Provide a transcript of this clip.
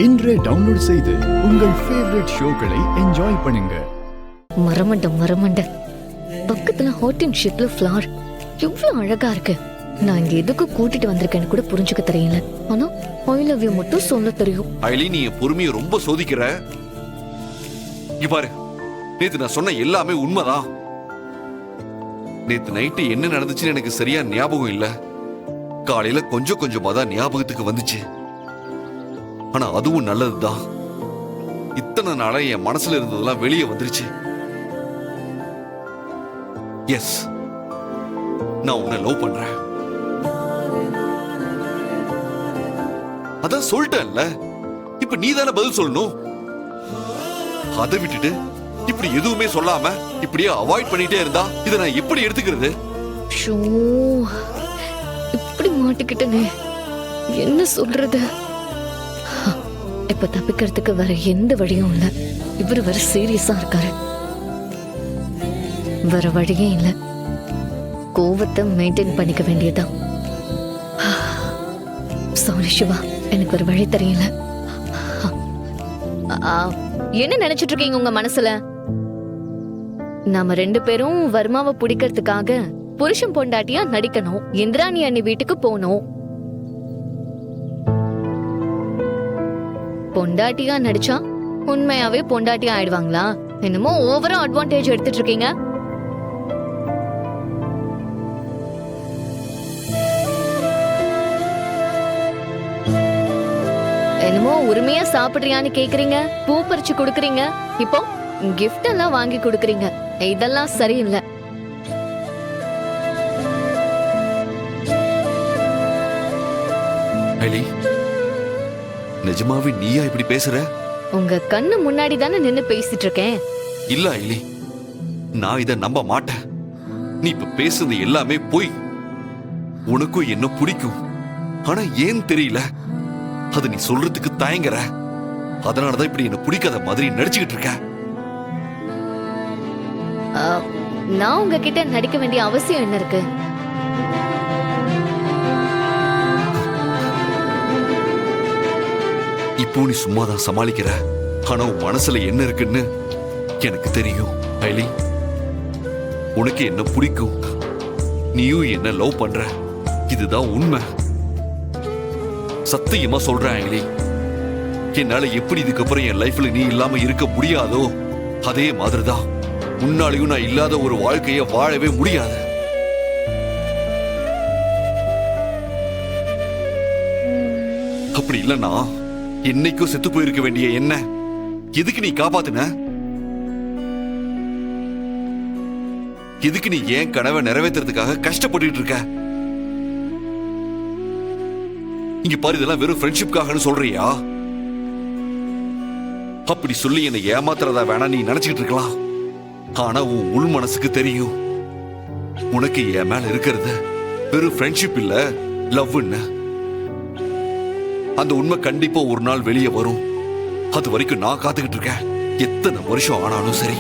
இன்றே டவுன்லோட் செய்து உங்கள் ஃபேவரட் ஷோக்களை என்ஜாய் பண்ணுங்க. மரமண்ட பக்கத்துல ஹாட் அண்ட் ஷீட்ல ஃப்ளவர் எவ்வளவு அழகா இருக்கு. நான் இங்க எதுக்கு கூட்டிட்டு வந்திருக்கேன்னு கூட புரிஞ்சுக்க தெரியல. ஆனா ஐ லவ் யூ மட்டும் சொல்ல தெரியும். ஐலி, நீ என் பொறுமையை ரொம்ப சோதிக்கிற. இங்க பாரு, நேத்து நான் சொன்ன எல்லாமே உண்மைதான். நேத்து நைட்டு என்ன நடந்துச்சுன்னு எனக்கு சரியா ஞாபகம் இல்ல. காலையில கொஞ்சம் கொஞ்சமா தான் ஞாபகத்துக்கு வந்துச்சு. ஆனா அதுவும் நல்லதுதான். இத்தனை நாளா என் மனசுல இருந்ததெல்லாம் வெளியே வந்துருச்சு. எஸ், நான் உன்னை லவ் பண்றேன். அதான் சொல்லிட்டேன்ல, இப்ப நீ தானே பதில் சொல்லணும். அதை விட்டுட்டு இப்படி எதுவுமே சொல்லாம இப்படியே அவாய்ட் பண்ணிட்டே இருந்தா இதை நான் எப்படி எடுத்துக்கிறது? இப்படி மாட்டிக்கிட்டனே, என்ன சொல்றது? இப்ப தப்பிக்கிறதுக்கு வேற எந்த வழியும் இல்ல. இவரு வேற சீரியஸா இருக்காரு. வேற வழியே இல்ல. கோவத்தை மெயின்டைன் பண்ணிக்க வேண்டியதான். சாரி சிவா, எனக்கு ஒரு வழி தெரியல. என்ன நினைச்சிட்டு இருக்கீங்க உங்க மனசுல? நாம ரெண்டு பேரும் வர்மாவை பிடிக்கிறதுக்காக புருஷன் பொண்டாட்டியா நடிக்கணும். இந்திராணி அண்ணி வீட்டுக்கு போனோம். பொண்டாட்டியா நடிச்சா உண்மையாவே பொண்டாட்டியா ஆயிடுவாங்களா? என்னமோ ஓவரா அட்வான்டேஜ் எடுத்துட்டு இருக்கீங்க. என்னமோ உரிமையா சாப்பிடுறியான்னு கேக்குறீங்க, பூ பறிச்சு கொடுக்கறீங்க, இப்போ கிஃப்ட் எல்லாம் வாங்கி கொடுக்கறீங்க. இதெல்லாம் சரியில்லை. ஐலி, நிஜமாவே நீயா இப்படி பேசுற? உங்க கண்ணு முன்னாடி தானே நின்னு பேசிட்டு இருக்கேன். இல்ல ஐலி, நான் இத நம்ப மாட்டேன். நீ இப்ப பேசுறது எல்லாமே பொய். உனக்கும் என்ன பிடிக்கும், ஆனா ஏன் தெரியல அது நீ சொல்றதுக்கு தயங்குற. அதனாலதான் இப்படி என்ன பிடிக்காத மாதிரி நடிச்சுக்கிட்டு இருக்க. நான் உங்ககிட்ட நடிக்க வேண்டிய அவசியம் என்ன இருக்கு? இப்போ நீ சும்மாதான் சமாளிக்கிற. ஆனா உன் மனசுல என்ன இருக்குன்னு எனக்கு தெரியும். ஐலி, உனக்கு என்ன பிடிக்கும், நீயும் என்ன லவ் பண்ற, இதுதான் உண்மை. சத்தியமா சொல்றேன் ஐலி, என்னால எப்படி இதுக்கப்புறம் என் லைஃப்ல நீ இல்லாம இருக்க முடியாதோ அதே மாதிரிதான் முன்னாலையும் நான் இல்லாத ஒரு வாழ்க்கைய வாழவே முடியாது. அப்படி இல்லைன்னா என்னைக்கும் செத்து போயிருக்க வேண்டிய என்ன எதுக்கு நீ காப்பாத்துன? எதுக்கு நீ ஏன் கனவை நிறைவேற்றுறதுக்காக கஷ்டப்பட்டு இருக்க? இங்க பாரு, இதெல்லாம் வெறும் ஃப்ரெண்ட்ஷிப்காகன்னு சொல்றியா? அப்படி சொல்லி என்னை ஏமாத்துறதா வேணா நீ நினைச்சுக்கிட்டு இருக்கலாம். ஆனா உன் உள் மனசுக்கு தெரியும் உனக்கு என் மேல இருக்கிறது வெறும் ஃப்ரெண்ட்ஷிப் இல்ல, லவ்ன்னு. அந்த உண்மை கண்டிப்பா ஒரு நாள் வெளியே வரும். அது வரைக்கும் நான் காத்துக்கிட்டு இருக்கேன். எத்தனை வருஷம் ஆனாலும் சரி.